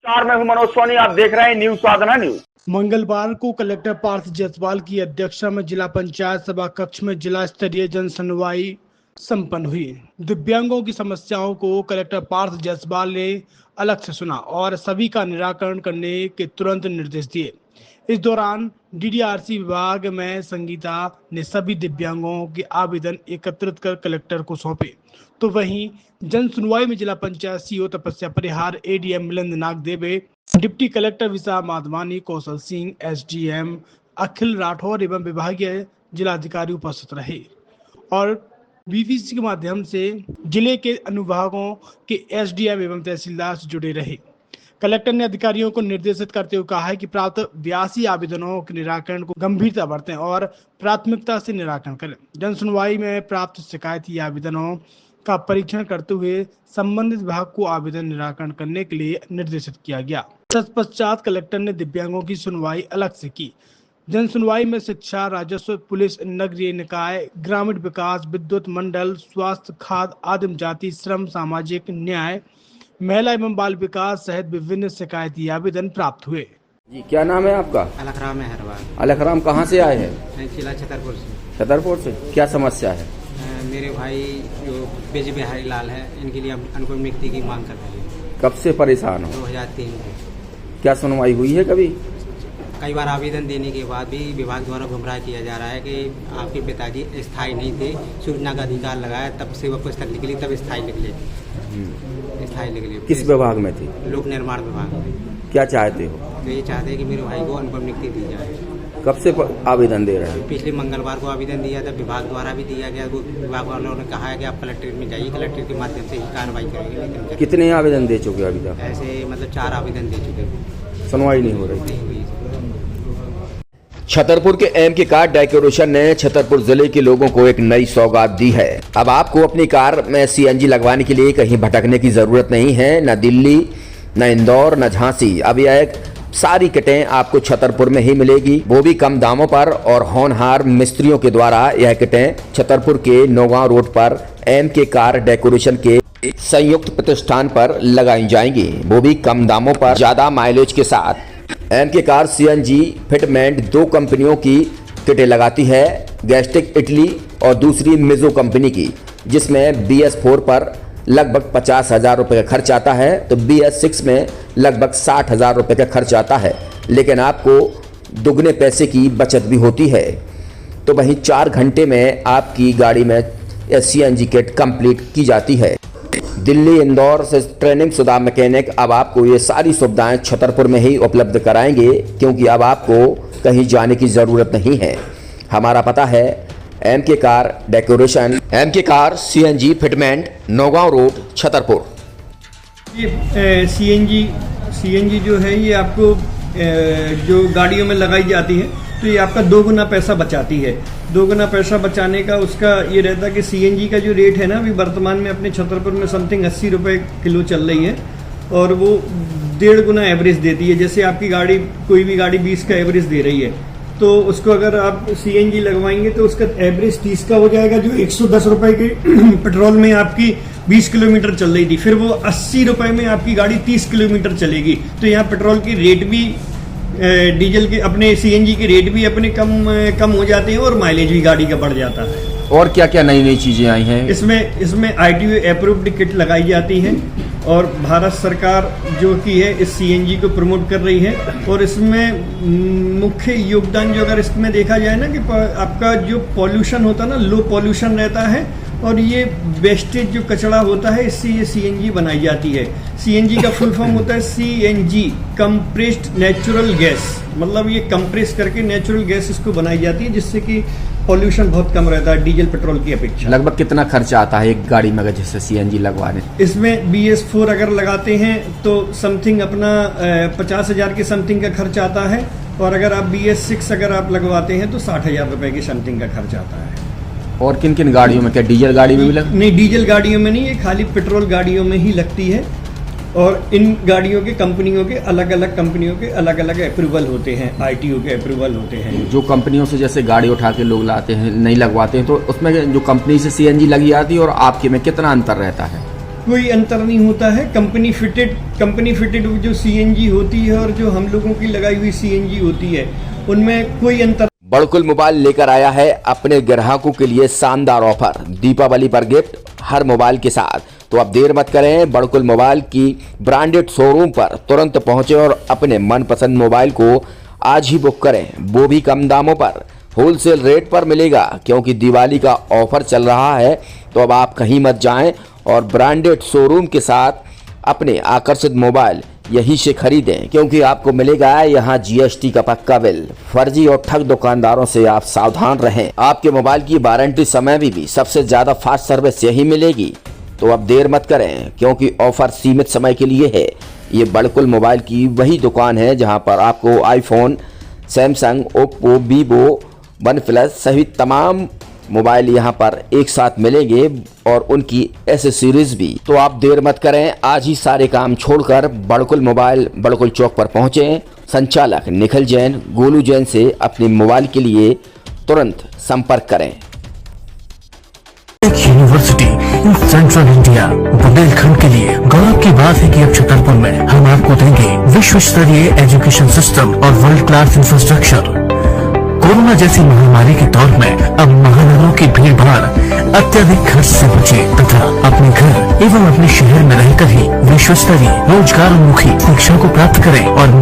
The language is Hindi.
मैं हूं मनोज सोनी, आप देख रहे हैं न्यूज साधना न्यूज। मंगलवार को कलेक्टर पार्थ जायसवाल की अध्यक्षता में जिला पंचायत सभा कक्ष में जिला स्तरीय जन सुनवाई संपन्न हुई। दिव्यांगों की समस्याओं को कलेक्टर पार्थ जायसवाल ने अलग से सुना और सभी का निराकरण करने के तुरंत निर्देश दिए। इस दौरान डीडीआरसी विभाग में संगीता ने सभी दिव्यांगों के आवेदन एकत्रित कर कलेक्टर को सौंपे। तो वहीं जन सुनवाई में जिला panchayat CEO Tapasya Parihar, ADM Milind Nagdeve, deputy collector Vishal Madhwani, Kaushal Singh, SDM Akhil Rathore एवं विभागीय जिलाधिकारी उपस्थित रहे और बीवीसी के माध्यम से जिले के अनुभागों के एसडीएम एवं तहसीलदार से जुड़े रहे। कलेक्टर ने अधिकारियों को निर्देशित करते हुए कहा है कि प्राप्त 82 आवेदनों के निराकरण को गंभीरता बरतें और प्राथमिकता से निराकरण करें। जन सुनवाई में प्राप्त शिकायती आवेदनों का परीक्षण करते हुए संबंधित विभाग को आवेदन निराकरण करने के लिए निर्देशित किया गया। तत्पश्चात कलेक्टर ने दिव्यांगों की सुनवाई अलग से की। जन सुनवाई में शिक्षा, राजस्व, पुलिस, नगरीय निकाय, ग्रामीण विकास, विद्युत मंडल, स्वास्थ्य, खाद्य, आदिम जाति, श्रम, सामाजिक न्याय, महिला एवं बाल विकास सहित विभिन्न शिकायती आवेदन प्राप्त हुए। जी, क्या नाम है आपका? अलखराम है हरवाल। अलखराम कहाँ से आए हैं? जिला छतरपुर से। छतरपुर से। क्या समस्या है? मेरे भाई जो बेज बिहारी लाल है, इनके लिए अनुकूल नियुक्ति की मांग कर रहे हैं। कब से परेशान हो? 2003 से। क्या सुनवाई हुई है कभी? कई बार आवेदन देने के बाद भी विभाग द्वारा गुमराह किया जा रहा है कि आपके पिताजी स्थायी नहीं थे, सूचना का अधिकार लगाया, तब सेवा पुस्तक निकली, तब स्थायी निकले। स्थायी निकले। किस विभाग में थी? लोक निर्माण विभाग में। क्या चाहते हो? तो ये चाहते हैं कि मेरे भाई को अनुपम नियुक्ति दी जाए। कब से आवेदन दे रहे हैं? पिछले मंगलवार को आवेदन दिया था, विभाग द्वारा भी दिया गया। विभाग वालों ने कहा है कि आप कलेक्ट्रेट में जाइए, कलेक्ट्रेट के माध्यम से ही कार्रवाई करेंगे। लेकिन कितने आवेदन दे चुके अभी तक? ऐसे मतलब 4 आवेदन दे चुके, सुनवाई नहीं हो रही। नहीं हुई। छतरपुर के एमके कार डेकोरेशन ने छतरपुर जिले के लोगों को एक नई सौगात दी है। अब आपको अपनी कार में सीएनजी लगवाने के लिए कहीं भटकने की जरूरत नहीं है, न दिल्ली, न इंदौर, न झांसी। अब यह एक सारी किटें आपको छतरपुर में ही मिलेगी, वो भी कम दामों पर और होनहार मिस्त्रियों के द्वारा। यह किटें छतरपुर के नौगांव रोड पर एमके कार डेकोरेशन के संयुक्त प्रतिष्ठान पर लगाई जाएंगी, वो भी कम दामों पर, ज्यादा माइलेज के साथ। एमके कार सीएनजी फिटमेंट 2 कंपनियों की किटें लगाती है, गैस्टिक इटली और दूसरी मिजो कंपनी की, जिसमें BS4 पर लगभग 50,000 रुपये का खर्च आता है, तो BS6 में लगभग 60,000 रुपये का खर्च आता है, लेकिन आपको दुगने पैसे की बचत भी होती है। तो वहीं 4 घंटे में आपकी गाड़ी में सीएनजी किट कंप्लीट की जाती है। दिल्ली, इंदौर से ट्रेनिंग शुदा मैकेनिक अब आपको ये सारी सुविधाएं छतरपुर में ही उपलब्ध कराएंगे, क्योंकि अब आपको कहीं जाने की ज़रूरत नहीं है। हमारा पता है MK car decoration, MK car CNG fitment, Naugaon road, Chhatarpur. ये सीएनजी जो है ये आपको जो गाड़ियों में लगाई जाती है, तो ये आपका 2 गुना पैसा बचाती है। 2 गुना पैसा बचाने का उसका ये रहता है कि सीएनजी का जो रेट है ना, अभी वर्तमान में अपने छतरपुर में समथिंग 80 रुपये किलो चल रही है, और वो 1.5 गुना एवरेज देती है। जैसे आपकी गाड़ी, कोई भी गाड़ी 20 का एवरेज दे रही है, तो उसको अगर आप सीएनजी लगवाएंगे तो उसका एवरेज 30 का हो जाएगा। जो 110 रुपये के पेट्रोल में आपकी 20 किलोमीटर चल रही थी, फिर वो 80 रुपये में आपकी गाड़ी 30 किलोमीटर चलेगी। तो यहाँ पेट्रोल की रेट भी, डीजल के, अपने सीएनजी के रेट भी अपने कम हो जाते हैं और माइलेज भी गाड़ी का बढ़ जाता है। और क्या क्या नई नई चीजें आई हैं? इसमें ITO अप्रूव्ड किट लगाई जाती है, और भारत सरकार जो की है इस सीएनजी को प्रमोट कर रही है। और इसमें मुख्य योगदान जो अगर इसमें देखा जाए ना, कि आपका जो पॉल्यूशन होता है ना, लो पॉल्यूशन रहता है, और ये वेस्टेज जो कचरा होता है, इससे ये सीएनजी बनाई जाती है। सीएनजी का फुल फॉर्म होता है CNG, कंप्रेस्ड नेचुरल गैस। मतलब ये कंप्रेस करके नेचुरल गैस इसको बनाई जाती है, जिससे कि पॉल्यूशन बहुत कम रहता है डीजल पेट्रोल की अपेक्षा। लगभग कितना खर्चा आता है एक गाड़ी में अगर जैसे सीएनजी लगवाने? इसमें BS4 अगर लगाते हैं तो समथिंग अपना 50,000 के समथिंग का खर्च आता है, और अगर आप BS6 अगर आप लगवाते हैं तो 60,000 रुपये की समथिंग का खर्च आता है। और किन किन गाड़ियों में? क्या डीजल गाड़ी में भी नहीं, डीजल गाड़ियों में नहीं, ये खाली पेट्रोल गाड़ियों में ही लगती है। और इन गाड़ियों के कंपनियों के अलग अलग अप्रूवल होते हैं, ITO के अप्रूवल होते हैं। जो कंपनियों से जैसे गाड़ी उठा के लोग लाते हैं, नहीं लगवाते हैं, तो उसमें जो कंपनी से सीएनजी लगी आती है और आपके में कितना अंतर रहता है? कोई अंतर नहीं होता है। कंपनी फिटेड जो सीएनजी होती है और जो हम लोगों की लगाई हुई सीएनजी होती है, उनमें कोई अंतर। बड़कुल मोबाइल लेकर आया है अपने ग्राहकों के लिए शानदार ऑफर, दीपावली पर गिफ्ट हर मोबाइल के साथ। तो अब देर मत करें, बड़कुल मोबाइल की ब्रांडेड शोरूम पर तुरंत पहुंचे और अपने मनपसंद मोबाइल को आज ही बुक करें, वो भी कम दामों पर, होलसेल रेट पर मिलेगा। क्योंकि दिवाली का ऑफर चल रहा है, तो अब आप कहीं मत जाएं और ब्रांडेड शोरूम के साथ अपने आकर्षित मोबाइल यहीं से खरीदें, क्योंकि आपको मिलेगा यहाँ जीएसटी का पक्का बिल। फर्जी और ठग दुकानदारों से आप सावधान रहें। आपके मोबाइल की वारंटी समय में भी सबसे ज्यादा फास्ट सर्विस यही मिलेगी। तो अब देर मत करें, क्योंकि ऑफर सीमित समय के लिए है। ये बड़कुल मोबाइल की वही दुकान है जहां पर आपको iPhone, Samsung, Oppo, Vivo, OnePlus सहित तमाम मोबाइल यहां पर एक साथ मिलेंगे और उनकी एसेसरीज भी। तो आप देर मत करें, आज ही सारे काम छोड़कर बड़कुल मोबाइल बड़कुल चौक पर पहुंचें। संचालक निखिल जैन, गोलू जैन से अपने मोबाइल के लिए तुरंत संपर्क करें। University in central India Bundelkhand के लिए गौरव की बात है कि अब छतरपुर में हम आपको देंगे विश्व स्तरीय एजुकेशन सिस्टम और वर्ल्ड क्लास इंफ्रास्ट्रक्चर। कोरोना जैसी महामारी के दौर में अब महानगरों की भीड़ भाड़ अत्यधिक खर्च से बचे तथा अपने घर एवं अपने शहर में रहकर ही विश्व स्तरीय रोजगार उन्मुखी शिक्षा को प्राप्त करें और